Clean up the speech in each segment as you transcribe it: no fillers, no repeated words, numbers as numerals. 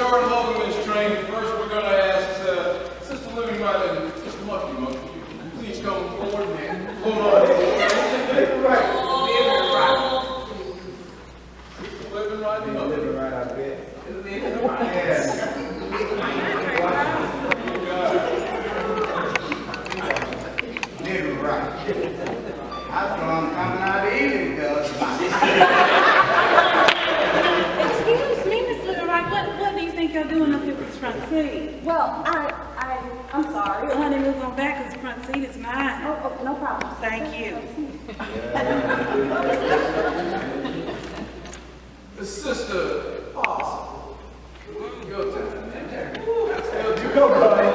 start loading this train, first we're going to ask Sister Living Right and Sister Lucky Monkey. Please come forward and hold on. Living right. Living right. Living right, I bet. Living right. Yes. Living right. That's what I'm coming out of eating, girls. Excuse me, Miss Living Right. What do you think you're doing up here with this front seat? Well, I'm sorry. Well, honey, move on back because the front seat is mine. Oh, no problem. Thank you. The sister, possible. Go time, man. You go, buddy.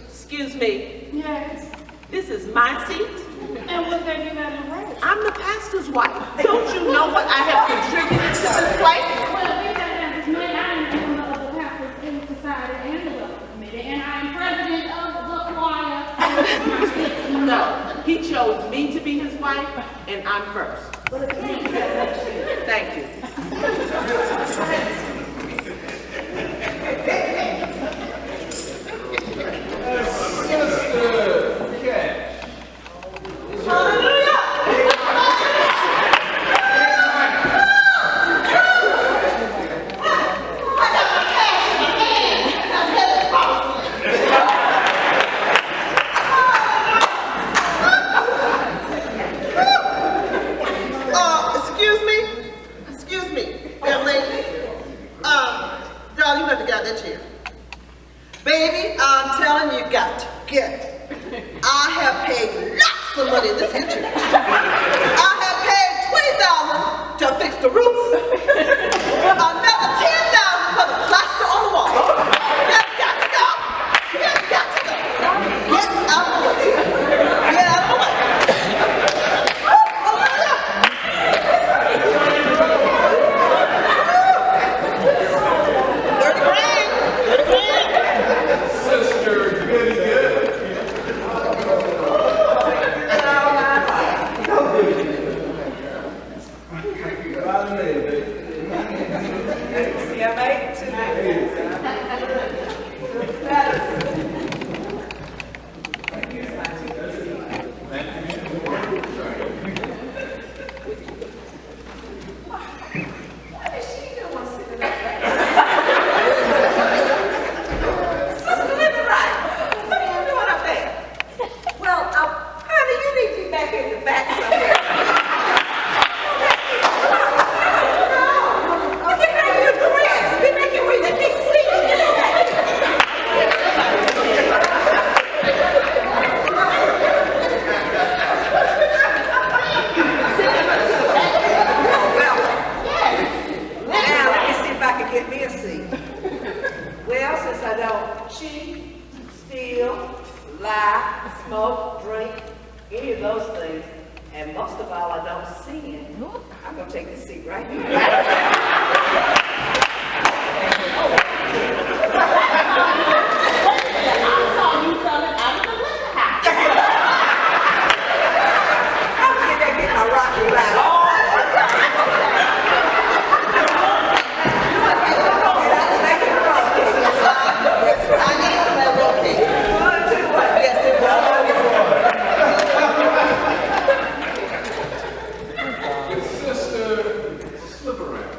Excuse me. Yes. This is my seat. And what they do that in the race? I'm the pastor's wife. Don't you know what I have contributed to this place? Well, we got that this man. I am a member of the Pastor's Aid Society and the Welcome Committee, and I am president of the choir. No, he chose me to be his wife, and I'm first. Thank you. Excuse me, young lady. Darling, you got to get out that chair. Baby, I'm telling you, you got to get it. I have paid lots of money in this here church. I have paid $20,000 to fix the roof. Another $10,000 for the plaster on the wall. You've got to go. You've got to go. Get out of the way. Get out of the way. Sister, goody good. See, I made it tonight. Smoke, drink, any of those things, and most of all, I don't sin. I'm gonna take this seat right here. I saw you coming out of the liquor house. I'm gonna get my rocky ride all Sister, slip around.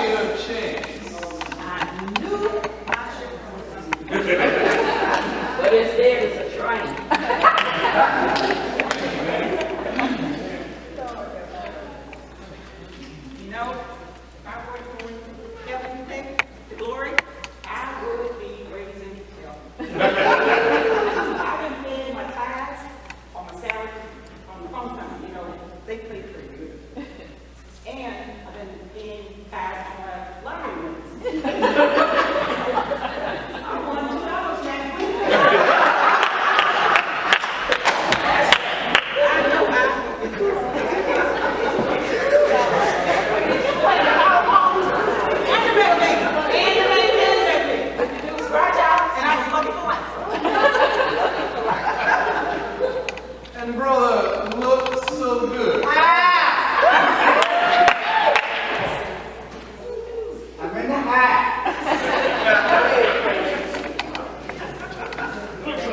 get a chance. I knew I should. But instead it's a train. You know, if I were to help you take the glory, I would be raising hell. I've been paying my tithes on my salary on the phone time, you know, they pay pretty good. And I've been paying tithes on my lottery winnings. I won $2, man. I know I will And brother looks so good. I'm in the hat.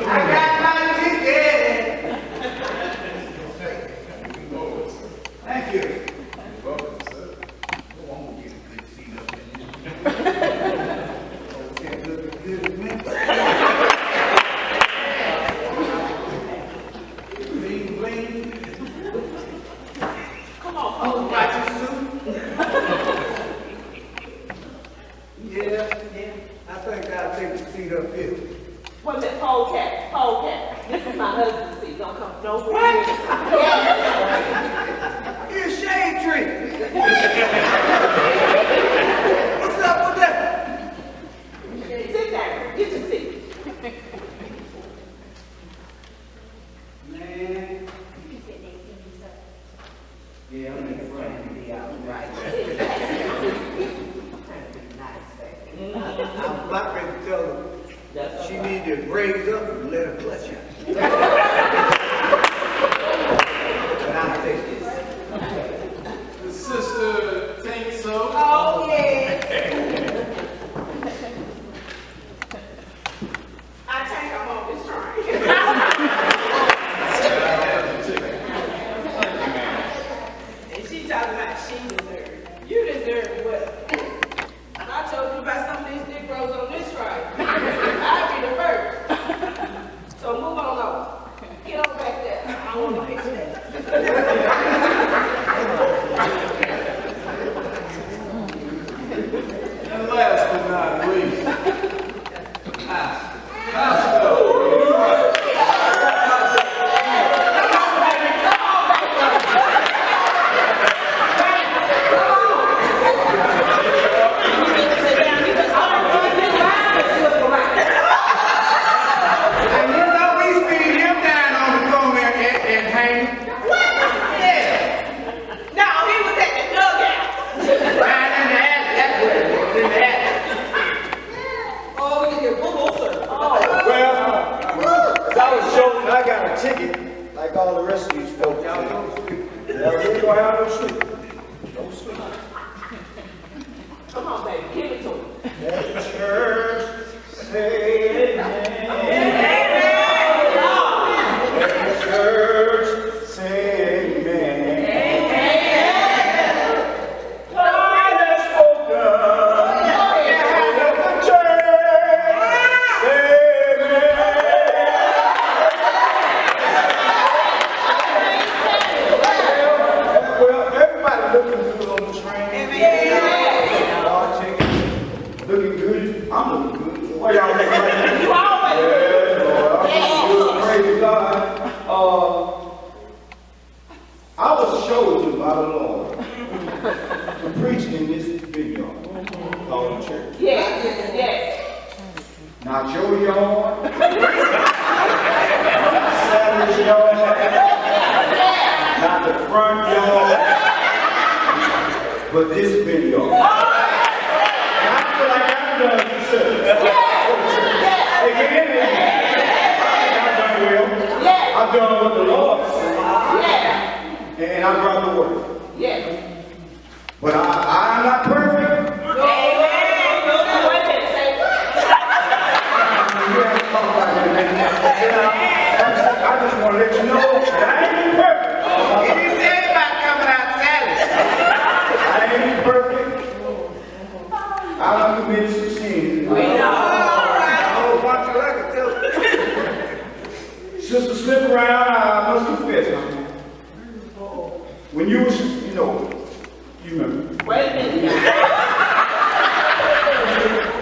I got my ticket. Thank you. You're welcome, sir. Oh, I'm gonna get a good seat up in here. Okay, looking good to me. Bling, bling. Come on, Oh, got your suit? Yeah, I think I'll take the seat up here. what's that? Polecat. This is my husband's seat. Don't come, don't. What? Yes. Here's shade tree. What's up with that? Sit down. Get your seat. Man. Yeah, I'm in front of the outright. I'm about ready to tell her she need to raise up and let her clutch her. But I'll take this. The sister think so. Oh, yeah. I think I'm on this train. And she talking about she deserved. You deserve what? I told you about some of these Negroes on this ride. I'll be the first. So move on over. Get on back there. I don't want to fix that. And last but not least, Pastor. And you know we speed him down on the corner and hang. Yeah. No, he was at the dugout. Right in the alley. That's what it was, in the alley. Oh, we can get boo-boo, sir. Oh. Well, as I was showing, I got a ticket, like all the rest of these folks. Y'all don't sleep. Yeah, we ain't gonna have no sleep. No sleep. Come on, baby, give it to him. Let the church say amen. Let the church say amen. God has spoken. Let the church say amen. Well, everybody looking good on the train. Y'all checking, looking good. I'm looking good. Why y'all looking like that? You always Yeah, I'm looking good. Praise God. I was chosen by the Lord to preach in this vineyard called the church. Yes, yes. Not your yard, not Sally's yard, not the front yard, but this vineyard. And I feel like I've done some service. Again, I've done well. I've done what the Lord said. And I brought the word. Yes. But I'm not perfect. Wait a minute, say what? You have to talk about that, man. I just want to let you know that I ain't been perfect. He didn't say about coming out Saturday. I ain't been perfect. remember? Wait a minute.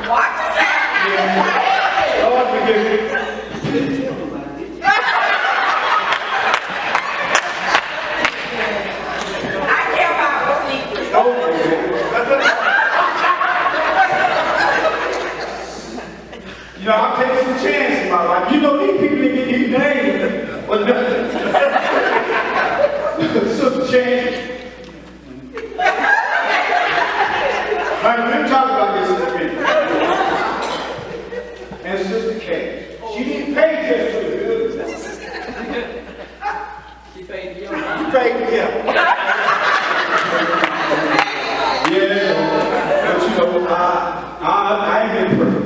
Watch yourself. Lord forgive me. I care about receipts. You know, I've taken some chances in my life. You know, these people that get these names, but nothing. Some chance. Like, we're talking about this in a minute. And Sister Kay, she didn't pay just for the building. She paid you. She paid, yeah. Yeah, but you know, I ain't been perfect.